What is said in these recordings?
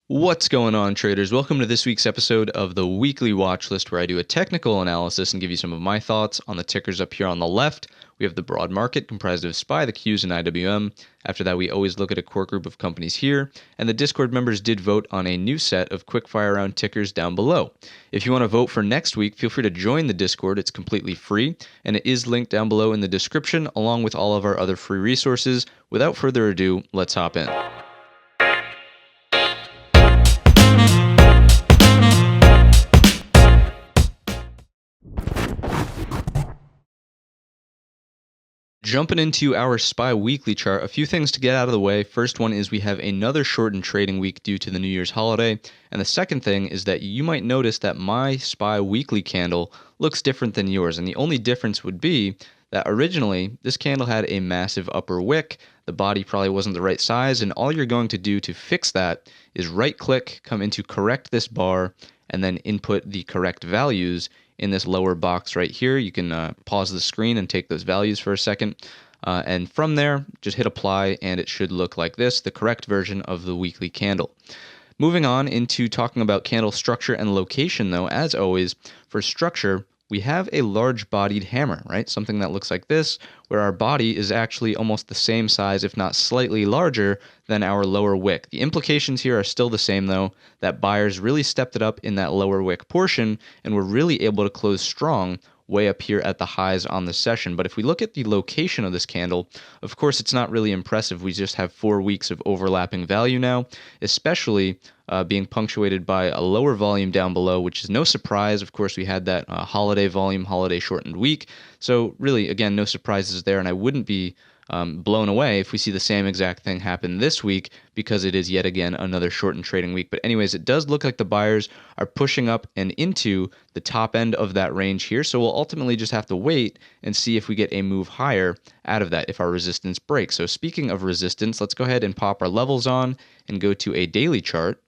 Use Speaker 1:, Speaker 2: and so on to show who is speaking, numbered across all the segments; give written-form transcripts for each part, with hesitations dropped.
Speaker 1: What's going on, traders? Welcome to this week's episode of the Weekly Watchlist, where I do a technical analysis and give you some of my thoughts on the tickers up here on the left. We have the broad market comprised of SPY, the Qs, and IWM. After that, we always look at a core group of companies here. And the Discord members did vote on a new set of quickfire round tickers down below. If you want to vote for next week, feel free to join the Discord. It's completely free, and it is linked down below in the description, along with all of our other free resources. Without further ado, let's hop in. Jumping into our SPY weekly chart, a few things to get out of the way. First one is we have another shortened trading week due to the New Year's holiday. And the second thing is that you might notice that my SPY weekly candle looks different than yours. And the only difference would be that originally this candle had a massive upper wick. The body probably wasn't the right size. And all you're going to do to fix that is right click, come into correct this bar, and then input the correct values in this lower box right here. You can pause the screen and take those values for a second. And from there, just hit apply and it should look like this, the correct version of the weekly candle. Moving on into talking about candle structure and location though, as always, for structure, we have a large bodied hammer, right? Something that looks like this, where our body is actually almost the same size, if not slightly larger than our lower wick. The implications here are still the same though, that buyers really stepped it up in that lower wick portion and were really able to close strong way up here at the highs on the session. But if we look at the location of this candle, of course, it's not really impressive. We just have 4 weeks of overlapping value now, especially being punctuated by a lower volume down below, which is no surprise. Of course, we had that holiday volume, holiday shortened week. So really, again, no surprises there. And I wouldn't be blown away if we see the same exact thing happen this week, because it is yet again another shortened trading week. But anyways, it does look like the buyers are pushing up and into the top end of that range here. So we'll ultimately just have to wait and see if we get a move higher out of that, if our resistance breaks. So speaking of resistance, let's go ahead and pop our levels on and go to a daily chart.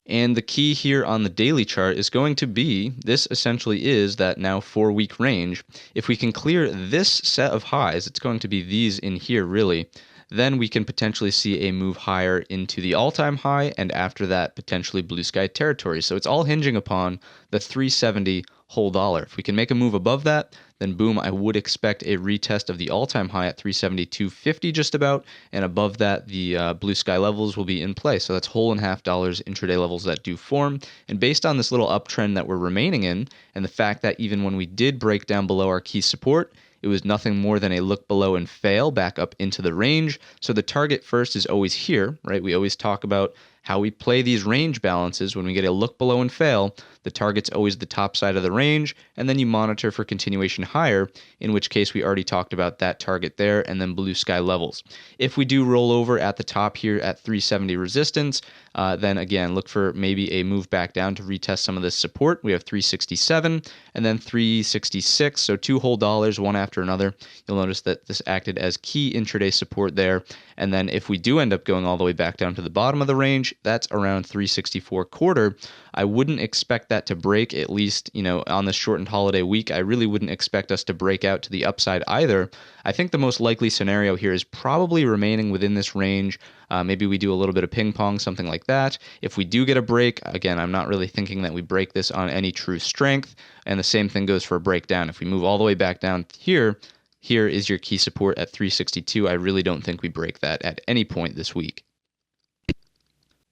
Speaker 1: And the key here on the daily chart is going to be, this essentially is that now 4-week range. If we can clear this set of highs, it's going to be these in here really, then we can potentially see a move higher into the all-time high, and after that, potentially blue sky territory. So it's all hinging upon the 370 whole dollar. If we can make a move above that, then boom, I would expect a retest of the all-time high at 372.50 just about, and above that, the blue sky levels will be in play. So that's whole and half dollars intraday levels that do form. And based on this little uptrend that we're remaining in, and the fact that even when we did break down below our key support, it was nothing more than a look below and fail back up into the range. So the target first is always here, right? We always talk about how we play these range balances. When we get a look below and fail, the target's always the top side of the range, and then you monitor for continuation higher, in which case we already talked about that target there, and then blue sky levels. If we do roll over at the top here at 370 resistance, then again, look for maybe a move back down to retest some of this support. We have 367 and then 366, so 2 whole dollars, one after another. You'll notice that this acted as key intraday support there. And then if we do end up going all the way back down to the bottom of the range, that's around 364 quarter. I wouldn't expect that to break, at least, on this shortened holiday week. I really wouldn't expect us to break out to the upside either. I think the most likely scenario here is probably remaining within this range. Maybe we do a little bit of ping pong, something like that. If we do get a break, again, I'm not really thinking that we break this on any true strength. And the same thing goes for a breakdown. If we move all the way back down here is your key support at 362. I really don't think we break that at any point this week.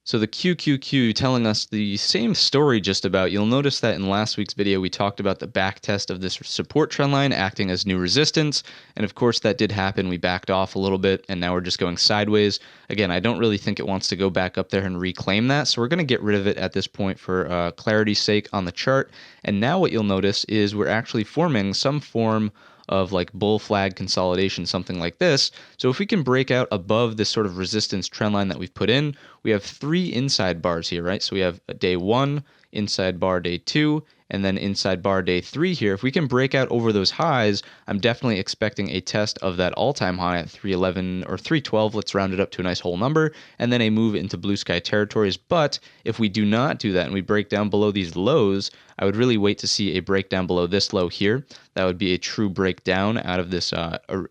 Speaker 1: So the QQQ telling us the same story just about. You'll notice that in last week's video, we talked about the back test of this support trend line acting as new resistance. And of course, that did happen. We backed off a little bit, and now we're just going sideways. Again, I don't really think it wants to go back up there and reclaim that. So we're going to get rid of it at this point for clarity's sake on the chart. And now what you'll notice is we're actually forming some form of like bull flag consolidation, something like this. So if we can break out above this sort of resistance trend line that we've put in, we have 3 inside bars here, right? So we have a day 1, inside bar day 2, and then inside bar day 3 here. If we can break out over those highs, I'm definitely expecting a test of that all-time high at 311 or 312. Let's round it up to a nice whole number, and then a move into blue sky territories. But if we do not do that and we break down below these lows, I would really wait to see a breakdown below this low here. That would be a true breakdown out of this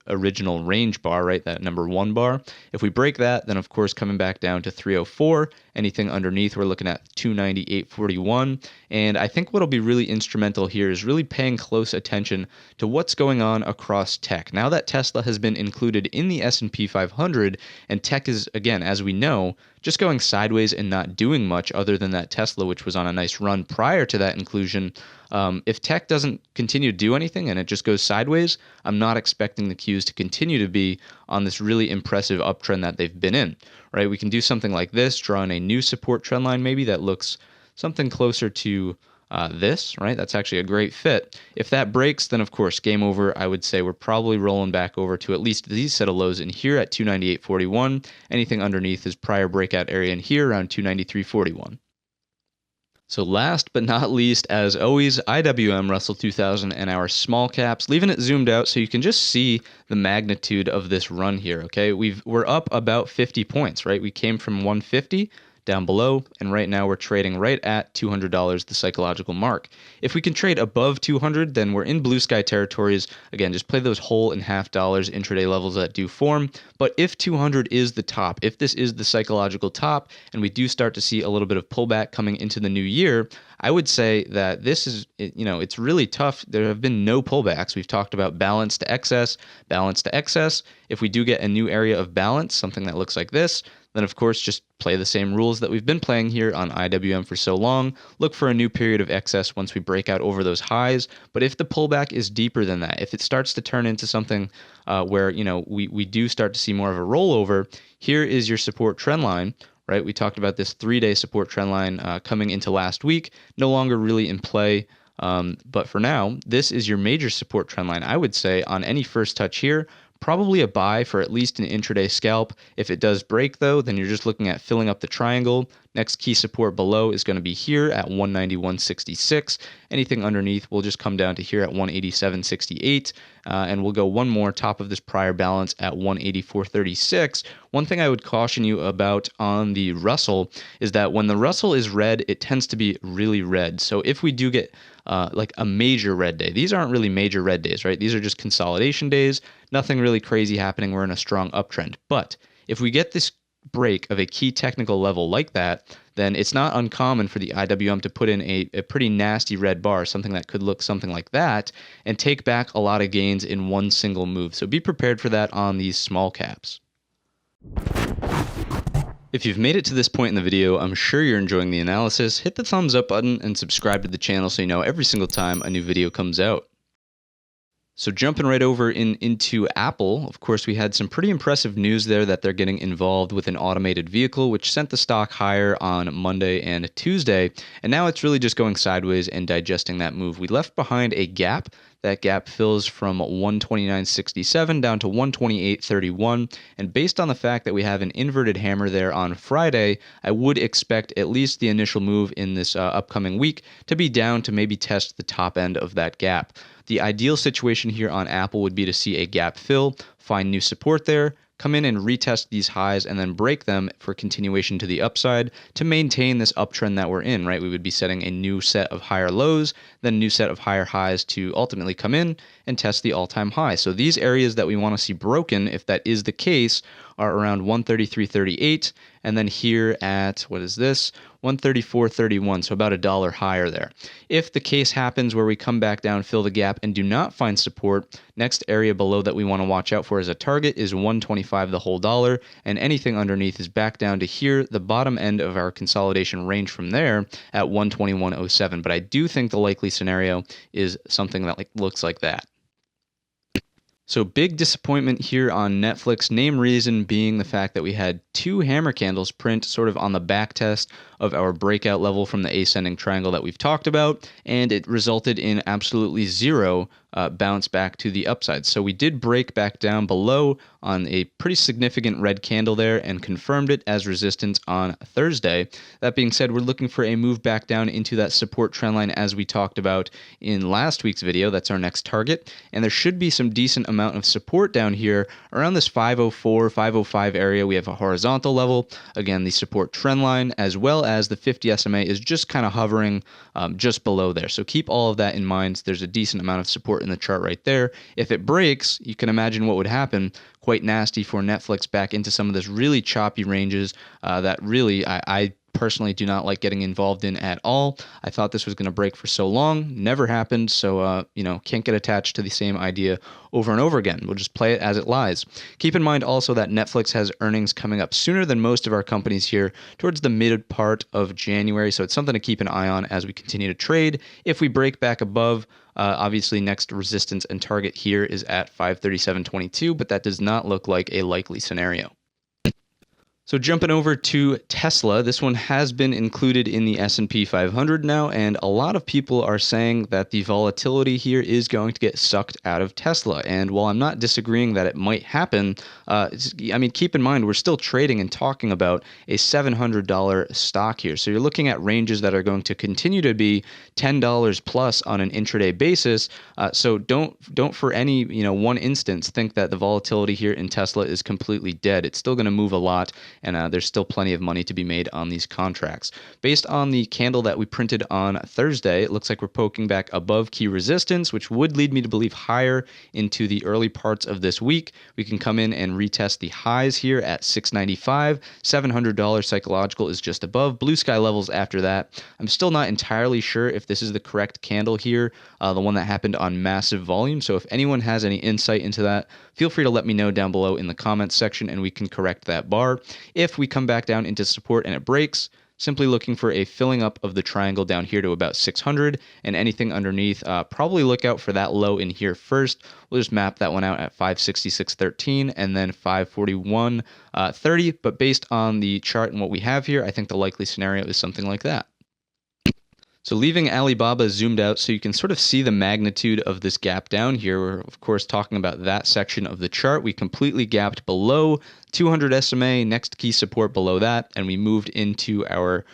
Speaker 1: original range bar, right? That number 1 bar. If we break that, then of course coming back down to 293.04. Anything underneath, we're looking at 298.41. And I think what'll be really instrumental here is really paying close attention to what's going on across tech. Now that Tesla has been included in the S&P 500, and tech is, again, as we know, just going sideways and not doing much other than that Tesla, which was on a nice run prior to that inclusion. If tech doesn't continue to do anything and it just goes sideways, I'm not expecting the Qs to continue to be on this really impressive uptrend that they've been in, right? We can do something like this, draw in a new support trend line maybe that looks something closer to this, right? That's actually a great fit. If that breaks, then of course, game over. I would say we're probably rolling back over to at least these set of lows in here at 298.41. Anything underneath is prior breakout area in here around 293.41. So last but not least, as always, IWM Russell 2000 and our small caps, leaving it zoomed out so you can just see the magnitude of this run here, okay? We're up about 50 points, right? We came from 150 down below, and right now we're trading right at $200, the psychological mark. If we can trade above 200, then we're in blue sky territories. Again, just play those whole and half dollars intraday levels that do form. But if 200 is the top, if this is the psychological top, and we do start to see a little bit of pullback coming into the new year, I would say that this is, it's really tough. There have been no pullbacks. We've talked about balance to excess, balance to excess. If we do get a new area of balance, something that looks like this, then of course just play the same rules that we've been playing here on IWM for so long. Look for a new period of excess once we break out over those highs. But if the pullback is deeper than that, if it starts to turn into something where we do start to see more of a rollover, here is your support trend line. Right, we talked about this 3-day support trend line coming into last week, no longer really in play. But for now, this is your major support trend line. I would say on any first touch here, probably a buy for at least an intraday scalp. If it does break though, then you're just looking at filling up the triangle. Next key support below is going to be here at 191.66. Anything underneath will just come down to here at 187.68. And we'll go one more top of this prior balance at 184.36. One thing I would caution you about on the Russell is that when the Russell is red, it tends to be really red. So if we do get like a major red day, these aren't really major red days, right? These are just consolidation days. Nothing really crazy happening. We're in a strong uptrend. But if we get this break of a key technical level like that, then it's not uncommon for the IWM to put in a pretty nasty red bar, something that could look something like that, and take back a lot of gains in one single move. So be prepared for that on these small caps. If you've made it to this point in the video, I'm sure you're enjoying the analysis. Hit the thumbs up button and subscribe to the channel so you know every single time a new video comes out. So jumping right over into Apple, of course, we had some pretty impressive news there that they're getting involved with an automated vehicle, which sent the stock higher on Monday and Tuesday. And now it's really just going sideways and digesting that move. We left behind a gap. That gap fills from 129.67 down to 128.31. And based on the fact that we have an inverted hammer there on Friday, I would expect at least the initial move in this upcoming week to be down to maybe test the top end of that gap. The ideal situation here on Apple would be to see a gap fill, find new support there, come in and retest these highs and then break them for continuation to the upside to maintain this uptrend that we're in, right? We would be setting a new set of higher lows, then a new set of higher highs to ultimately come in and test the all-time high. So these areas that we want to see broken, if that is the case, are around 133.38, and then here at, what is this? 134.31, so about $1 higher there. If the case happens where we come back down, fill the gap, and do not find support, next area below that we want to watch out for as a target is 125 the whole dollar, and anything underneath is back down to here, the bottom end of our consolidation range from there at 121.07. But I do think the likely scenario is something that looks like that. So big disappointment here on Netflix, name reason being the fact that we had two hammer candles print sort of on the back test of our breakout level from the ascending triangle that we've talked about, and it resulted in absolutely zero bounce back to the upside. So we did break back down below on a pretty significant red candle there and confirmed it as resistance on Thursday. That being said, we're looking for a move back down into that support trend line as we talked about in last week's video. That's our next target, and there should be some decent amount of support down here around this 504, 505 area. We have a horizontal level, again the support trend line, as well as the 50 SMA is just kind of hovering just below there. So keep all of that in mind. There's a decent amount of support support in the chart right there. If it breaks, you can imagine what would happen. Quite nasty for Netflix back into some of this really choppy ranges that really I personally do not like getting involved in at all. I thought this was going to break for so long, never happened, so can't get attached to the same idea over and over again. We'll just play it as it lies. Keep in mind also that Netflix has earnings coming up sooner than most of our companies here towards the mid part of January, so it's something to keep an eye on as we continue to trade. If we break back above, obviously next resistance and target here is at 537.22, but that does not look like a likely scenario. So jumping over to Tesla, this one has been included in the S&P 500 now, and a lot of people are saying that the volatility here is going to get sucked out of Tesla. And while I'm not disagreeing that it might happen, keep in mind we're still trading and talking about a $700 stock here. So you're looking at ranges that are going to continue to be $10 plus on an intraday basis. So don't for any one instance think that the volatility here in Tesla is completely dead. It's still going to move a lot. And there's still plenty of money to be made on these contracts. Based on the candle that we printed on Thursday, it looks like we're poking back above key resistance, which would lead me to believe higher into the early parts of this week. We can come in and retest the highs here at $695. $700 psychological is just above. Blue sky levels after that. I'm still not entirely sure if this is the correct candle here, the one that happened on massive volume. So if anyone has any insight into that, feel free to let me know down below in the comments section and we can correct that bar. If we come back down into support and it breaks, simply looking for a filling up of the triangle down here to about 600, and anything underneath, probably look out for that low in here first. We'll just map that one out at 566.13 and then 541.30, but based on the chart and what we have here, I think the likely scenario is something like that. So leaving Alibaba zoomed out so you can sort of see the magnitude of this gap down here. We're, of course, talking about that section of the chart. We completely gapped below 200 SMA, next key support below that, and we moved into our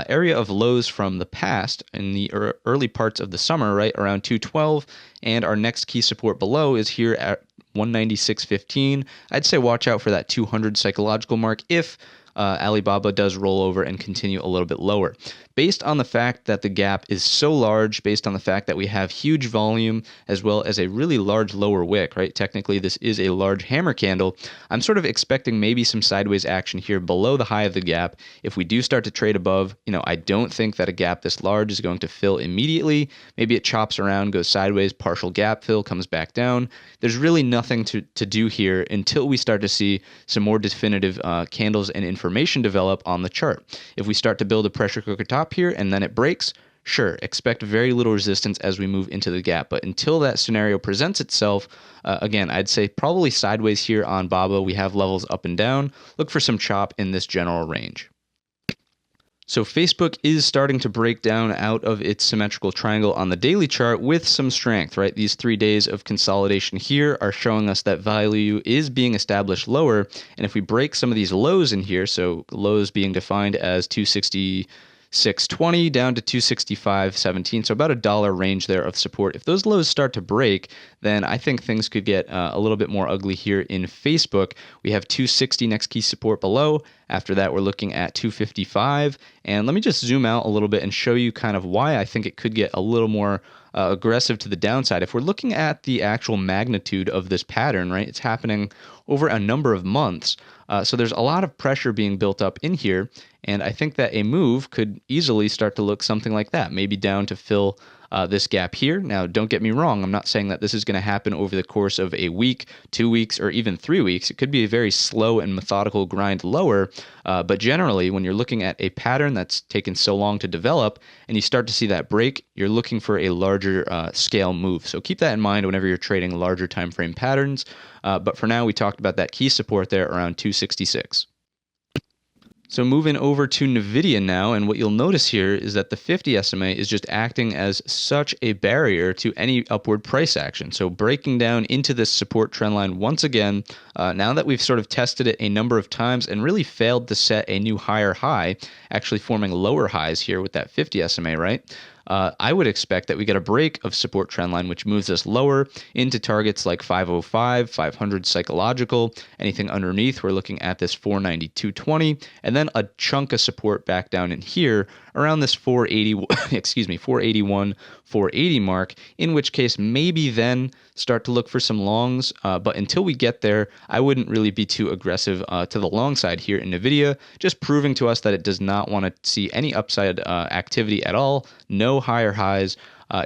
Speaker 1: area of lows from the past in the early parts of the summer, right around 212, and our next key support below is here at 196.15. I'd say watch out for that 200 psychological mark if Alibaba does roll over and continue a little bit lower. Based on the fact that the gap is so large, based on the fact that we have huge volume as well as a really large lower wick, right? Technically, this is a large hammer candle. I'm sort of expecting maybe some sideways action here below the high of the gap. If we do start to trade above, I don't think that a gap this large is going to fill immediately. Maybe it chops around, goes sideways, partial gap fill, comes back down. There's really nothing to do here until we start to see some more definitive candles and information develop on the chart. If we start to build a pressure cooker top here and then it breaks, sure, expect very little resistance as we move into the gap. But until that scenario presents itself, again, I'd say probably sideways here on BABA. We have levels up and down. Look for some chop in this general range. So Facebook is starting to break down out of its symmetrical triangle on the daily chart with some strength, right? These 3 days of consolidation here are showing us that value is being established lower. And if we break some of these lows in here, so lows being defined as 266.20 down to 265.17, so about $1 range there of support. If those lows start to break, then I think things could get a little bit more ugly here in Facebook. We have 260 next key support below. After that, we're looking at 255. And let me just zoom out a little bit and show you kind of why I think it could get a little more aggressive to the downside. If we're looking at the actual magnitude of this pattern, right, it's happening over a number of months. So there's a lot of pressure being built up in here. And I think that a move could easily start to look something like that, maybe down to fill this gap here. Now, don't get me wrong. I'm not saying that this is going to happen over the course of a week, 2 weeks, or even 3 weeks. It could be a very slow and methodical grind lower. But generally, when you're looking at a pattern that's taken so long to develop and you start to see that break, you're looking for a larger scale move. So keep that in mind whenever you're trading larger time frame patterns. But for now, we talked about that key support there around 266. So moving over to NVIDIA now, and what you'll notice here is that the 50 SMA is just acting as such a barrier to any upward price action. So breaking down into this support trend line once again, now that we've sort of tested it a number of times and really failed to set a new higher high, actually forming lower highs here with that 50 SMA, right? I would expect that we get a break of support trend line, which moves us lower into targets like 505, 500 psychological. Anything underneath, we're looking at this 492.20, and then a chunk of support back down in here around this 480, excuse me, 481, 480 mark, in which case maybe then start to look for some longs. But until we get there, I wouldn't really be too aggressive to the long side here in NVIDIA, just proving to us that it does not want to see any upside activity at all, no higher highs.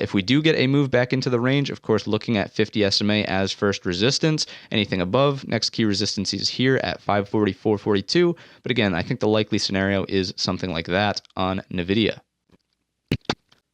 Speaker 1: If we do get a move back into the range, of course, looking at 50 SMA as first resistance. Anything above, next key resistance is here at 540, 442. But again, I think the likely scenario is something like that on NVIDIA.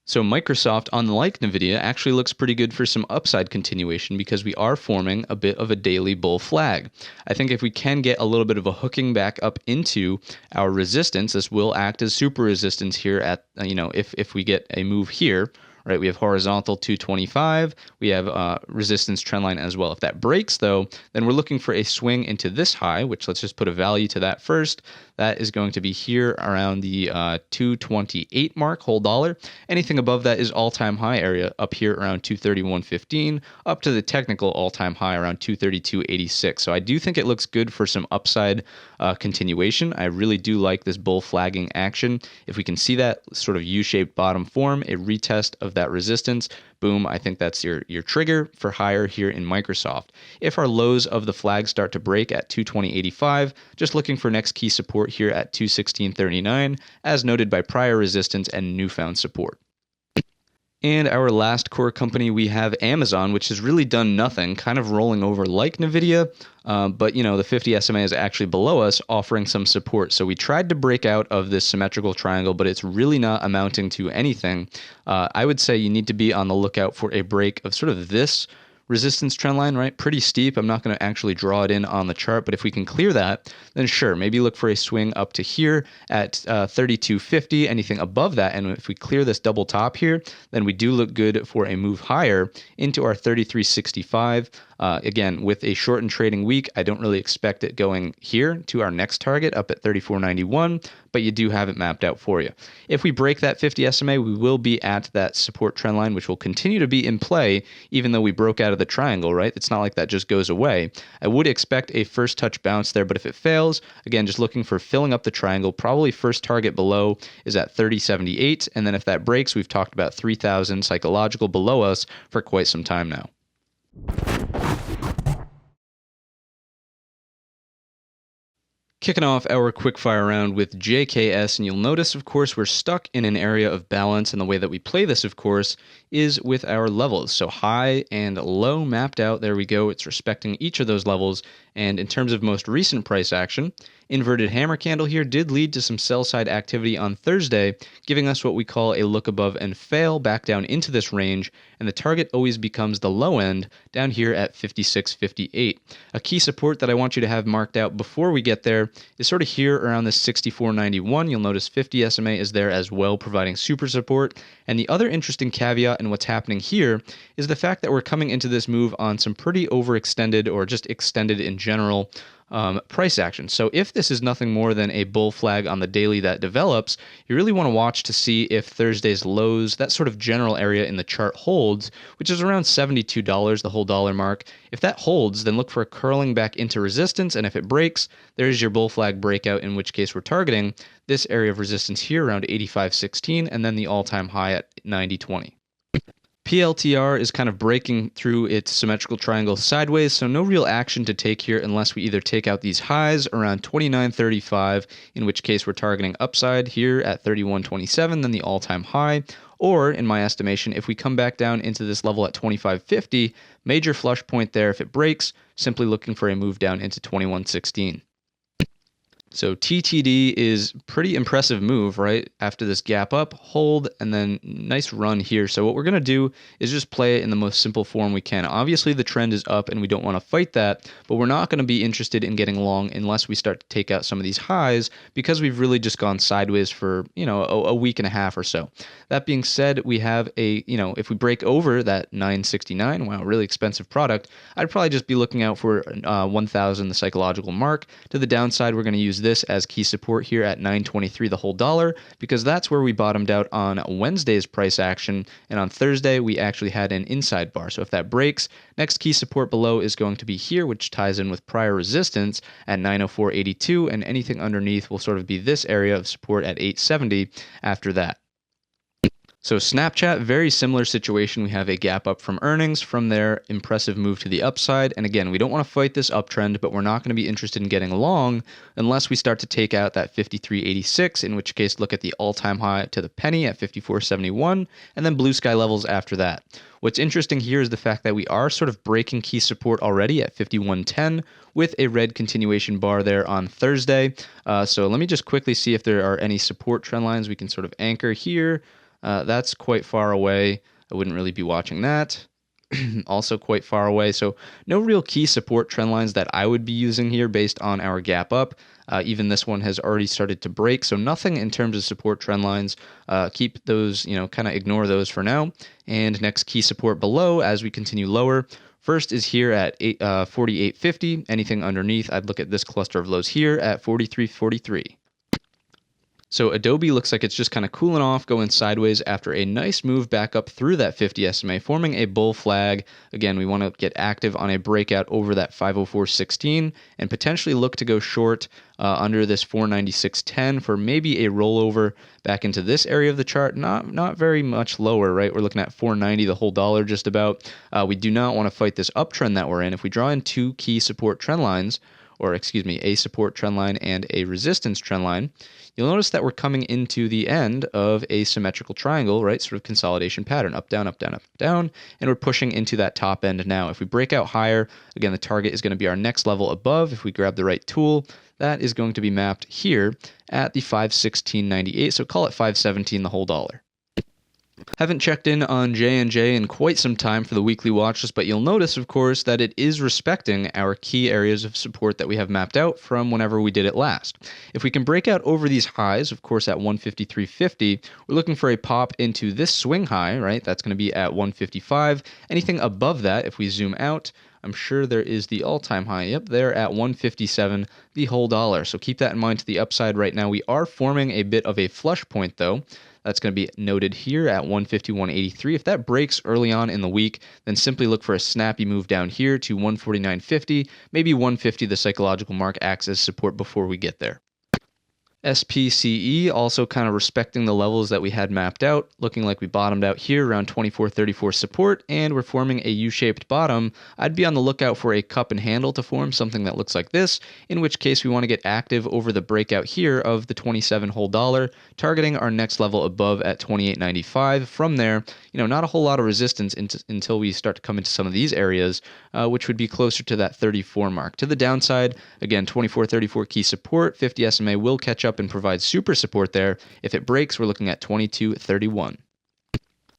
Speaker 1: So Microsoft, unlike NVIDIA, actually looks pretty good for some upside continuation because we are forming a bit of a daily bull flag. I think if we can get a little bit of a hooking back up into our resistance, this will act as super resistance here at, if we get a move here. Right, we have horizontal 225, we have resistance trend line as well. If that breaks, though, then we're looking for a swing into this high, which let's just put a value to that first. That is going to be here around the 228 mark, whole dollar. Anything above that is all-time high area up here around 231.15, up to the technical all-time high around 232.86. So I do think it looks good for some upside continuation. I really do like this bull flagging action. If we can see that sort of U-shaped bottom form, a retest of that resistance, boom, I think that's your trigger for higher here in Microsoft. If our lows of the flag start to break at 220.85, just looking for next key support here at 216.39, as noted by prior resistance and newfound support. And our last core company, we have Amazon, which has really done nothing, kind of rolling over like NVIDIA, but the 50 SMA is actually below us, offering some support. So we tried to break out of this symmetrical triangle, but it's really not amounting to anything. I would say you need to be on the lookout for a break of sort of this resistance trend line, right? Pretty steep. I'm not going to actually draw it in on the chart, but if we can clear that, then sure, maybe look for a swing up to here at 32.50, anything above that. And if we clear this double top here, then we do look good for a move higher into our 33.65. Again, with a shortened trading week, I don't really expect it going here to our next target up at 34.91, but you do have it mapped out for you. If we break that 50 SMA, we will be at that support trend line, which will continue to be in play, even though we broke out of the triangle, right? It's not like that just goes away. I would expect a first touch bounce there, but if it fails, again, just looking for filling up the triangle, probably first target below is at 30.78, and then if that breaks, we've talked about 3,000 psychological below us for quite some time now. Kicking off our quickfire round with JKS, and you'll notice, of course, we're stuck in an area of balance, and the way that we play this, of course, is with our levels. So high and low mapped out, there we go. It's respecting each of those levels, and in terms of most recent price action, inverted hammer candle here did lead to some sell side activity on Thursday, giving us what we call a look above and fail back down into this range, and the target always becomes the low end down here at 56.58. A key support that I want you to have marked out before we get there is sort of here around this 64.91. You'll notice 50 SMA is there as well, providing super support. And the other interesting caveat in what's happening here is the fact that we're coming into this move on some pretty overextended or just extended in general price action. So if this is nothing more than a bull flag on the daily that develops, you really want to watch to see if Thursday's lows, that sort of general area in the chart holds, which is around $72, the whole dollar mark. If that holds, then look for a curling back into resistance, and if it breaks, there's your bull flag breakout, in which case we're targeting this area of resistance here around 85.16, and then the all-time high at 90.20. PLTR is kind of breaking through its symmetrical triangle sideways, so no real action to take here unless we either take out these highs around 29.35, in which case we're targeting upside here at 31.27, then the all-time high, or, in my estimation, if we come back down into this level at 25.50, major flush point there. If it breaks, simply looking for a move down into 21.16. So TTD is pretty impressive move, right? After this gap up, hold, and then nice run here. So what we're going to do is just play it in the most simple form we can. Obviously, the trend is up and we don't want to fight that, but we're not going to be interested in getting long unless we start to take out some of these highs because we've really just gone sideways for, a week and a half or so. That being said, we have if we break over that 969, wow, really expensive product, I'd probably just be looking out for 1,000, the psychological mark. To the downside, we're going to use this as key support here at 9.23 the whole dollar, because that's where we bottomed out on Wednesday's price action, and on Thursday we actually had an inside bar. So if that breaks, next key support below is going to be here, which ties in with prior resistance at 904.82, and anything underneath will sort of be this area of support at 870 after that. So Snapchat, very similar situation. We have a gap up from earnings. From there, impressive move to the upside. And again, we don't want to fight this uptrend, but we're not going to be interested in getting long unless we start to take out that 53.86, in which case look at the all-time high to the penny at 54.71, and then blue sky levels after that. What's interesting here is the fact that we are sort of breaking key support already at 51.10 with a red continuation bar there on Thursday. So let me just quickly see if there are any support trend lines we can sort of anchor here. That's quite far away. I wouldn't really be watching that. Also quite far away. So no real key support trend lines that I would be using here based on our gap up. Even this one has already started to break. So nothing in terms of support trend lines. Keep those, kind of ignore those for now. And next key support below as we continue lower. First is here at 48.50. Anything underneath, I'd look at this cluster of lows here at 43.43. So Adobe looks like it's just kind of cooling off, going sideways after a nice move back up through that 50 SMA, forming a bull flag. Again, we want to get active on a breakout over that 504.16 and potentially look to go short under this 496.10 for maybe a rollover back into this area of the chart. Not very much lower, right? We're looking at 490 the whole dollar just about. We do not want to fight this uptrend that we're in. If we draw in two key support trend lines, or excuse me, a support trend line and a resistance trend line, you'll notice that we're coming into the end of a symmetrical triangle, right? Sort of consolidation pattern, up, down, up, down, up, down, and we're pushing into that top end now. If we break out higher, again, the target is going to be our next level above. If we grab the right tool, that is going to be mapped here at the 516.98, so call it 517 the whole dollar. Haven't checked in on J&J in quite some time for the weekly watch list, but you'll notice, of course, that it is respecting our key areas of support that we have mapped out from whenever we did it last. If we can break out over these highs, of course, at 153.50, we're looking for a pop into this swing high, right? That's going to be at 155. Anything above that, if we zoom out, I'm sure there is the all-time high. Yep, there at 157 the whole dollar. So keep that in mind to the upside right now. We are forming a bit of a flush point, though. That's going to be noted here at 151.83. If that breaks early on in the week, then simply look for a snappy move down here to 149.50. Maybe 150, the psychological mark, acts as support before we get there. SPCE also kind of respecting the levels that we had mapped out, looking like we bottomed out here around 24.34 support, and we're forming a U-shaped bottom. I'd be on the lookout for a cup and handle to form, something that looks like this, in which case we want to get active over the breakout here of the 27 whole dollar, targeting our next level above at 28.95. From there, not a whole lot of resistance until we start to come into some of these areas, which would be closer to that 34 mark. To the downside, again, 24.34 key support, 50 SMA will catch up and provide super support there. If it breaks, we're looking at 22.31.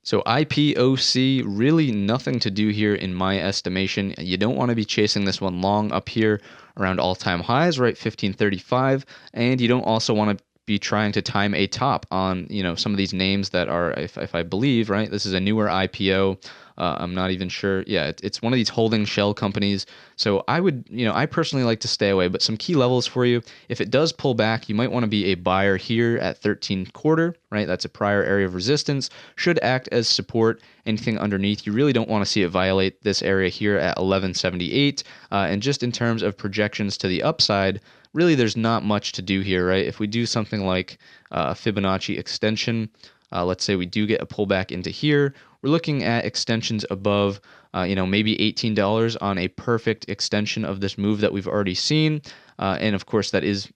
Speaker 1: So IPOC, really nothing to do here in my estimation. You don't want to be chasing this one long up here around all-time highs, right? 1535, and you don't also want to be trying to time a top on some of these names that are, if I believe, right, this is a newer IPO. I'm not even sure. Yeah, it's one of these holding shell companies. So I would, I personally like to stay away. But some key levels for you. If it does pull back, you might want to be a buyer here at 13.25, right? That's a prior area of resistance. Should act as support. Anything underneath, you really don't want to see it violate this area here at 11.78. And just in terms of projections to the upside, really there's not much to do here, right? If we do something like a Fibonacci extension, let's say we do get a pullback into here, we're looking at extensions above, maybe $18 on a perfect extension of this move that we've already seen. And of course, that is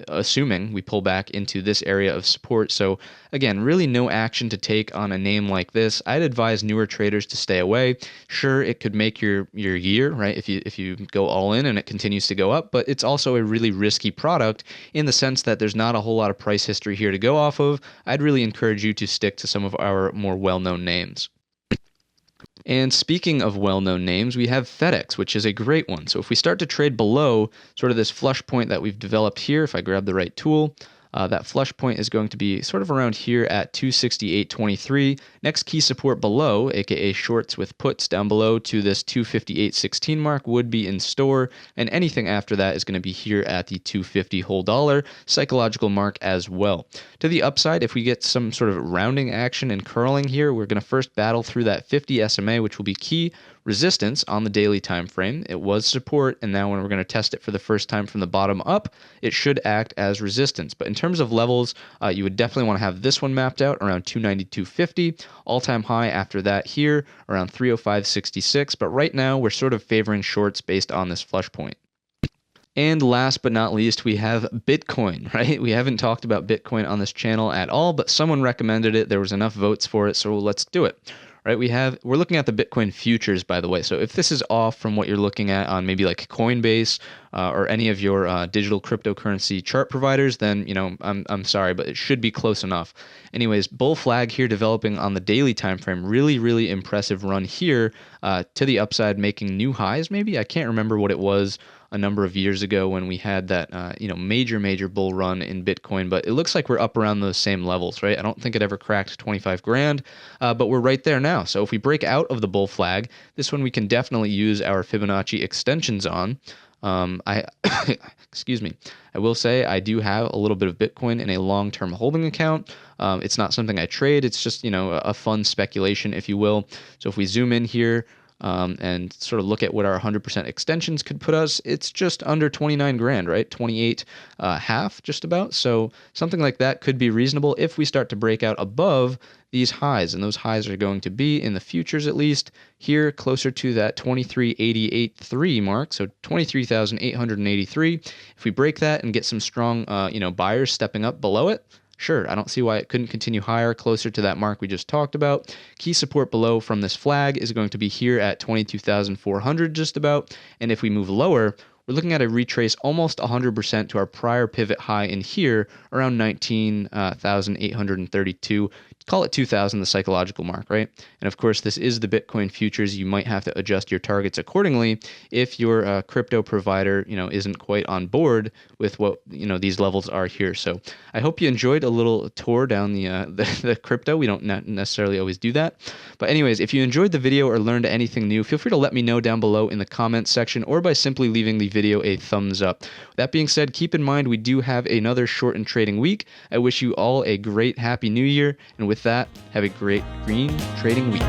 Speaker 1: assuming we pull back into this area of support. So again, really no action to take on a name like this. I'd advise newer traders to stay away. Sure, it could make your year, right, if you go all in and it continues to go up, but it's also a really risky product in the sense that there's not a whole lot of price history here to go off of. I'd really encourage you to stick to some of our more well-known names. And speaking of well-known names, we have FedEx, which is a great one. So if we start to trade below sort of this flush point that we've developed here, if I grab the right tool, That flush point is going to be sort of around here at 268.23. Next key support below, aka shorts with puts down below to this 258.16 mark, would be in store, and anything after that is going to be here at the 250 whole dollar psychological mark as well. To the upside, if we get some sort of rounding action and curling here, we're going to first battle through that 50 SMA, which will be key resistance on the daily time frame. It was support, and now when we're going to test it for the first time from the bottom up, it should act as resistance. But in terms of levels, you would definitely want to have this one mapped out around 292.50, all-time high after that here around 305.66. But right now, we're sort of favoring shorts based on this flush point. And last but not least, we have Bitcoin, right? We haven't talked about Bitcoin on this channel at all, but someone recommended it. There was enough votes for it, so let's do it. Right, we're looking at the Bitcoin futures, by the way. So if this is off from what you're looking at on maybe like Coinbase or any of your digital cryptocurrency chart providers, then I'm sorry, but it should be close enough. Anyways, bull flag here developing on the daily time frame. Really impressive run here to the upside, making new highs. Maybe I can't remember what it was a number of years ago when we had that major bull run in Bitcoin, but it looks like we're up around those same levels, right? I don't think it ever cracked 25 grand, but we're right there now. So if we break out of the bull flag, this one we can definitely use our Fibonacci extensions on. Excuse me. I will say I do have a little bit of Bitcoin in a long-term holding account. It's not something I trade. It's just, a fun speculation, if you will. So if we zoom in here, and sort of look at what our 100% extensions could put us, it's just under 29 grand, right? 28 half just about. So something like that could be reasonable if we start to break out above these highs, and those highs are going to be in the futures at least here closer to that 2388.3 mark, so 23,883. If we break that and get some strong buyers stepping up below it, sure, I don't see why it couldn't continue higher, closer to that mark we just talked about. Key support below from this flag is going to be here at 22,400 just about, and if we move lower, we're looking at a retrace almost 100% to our prior pivot high in here around 19,832. Call it 2,000, the psychological mark, right? And of course, this is the Bitcoin futures. You might have to adjust your targets accordingly if your crypto provider, isn't quite on board with what these levels are here. So I hope you enjoyed a little tour down the crypto. We don't necessarily always do that, but anyways, if you enjoyed the video or learned anything new, feel free to let me know down below in the comments section or by simply leaving the video a thumbs up. That being said, keep in mind we do have another shortened trading week. I wish you all a great happy new year, and with that, have a great green trading week.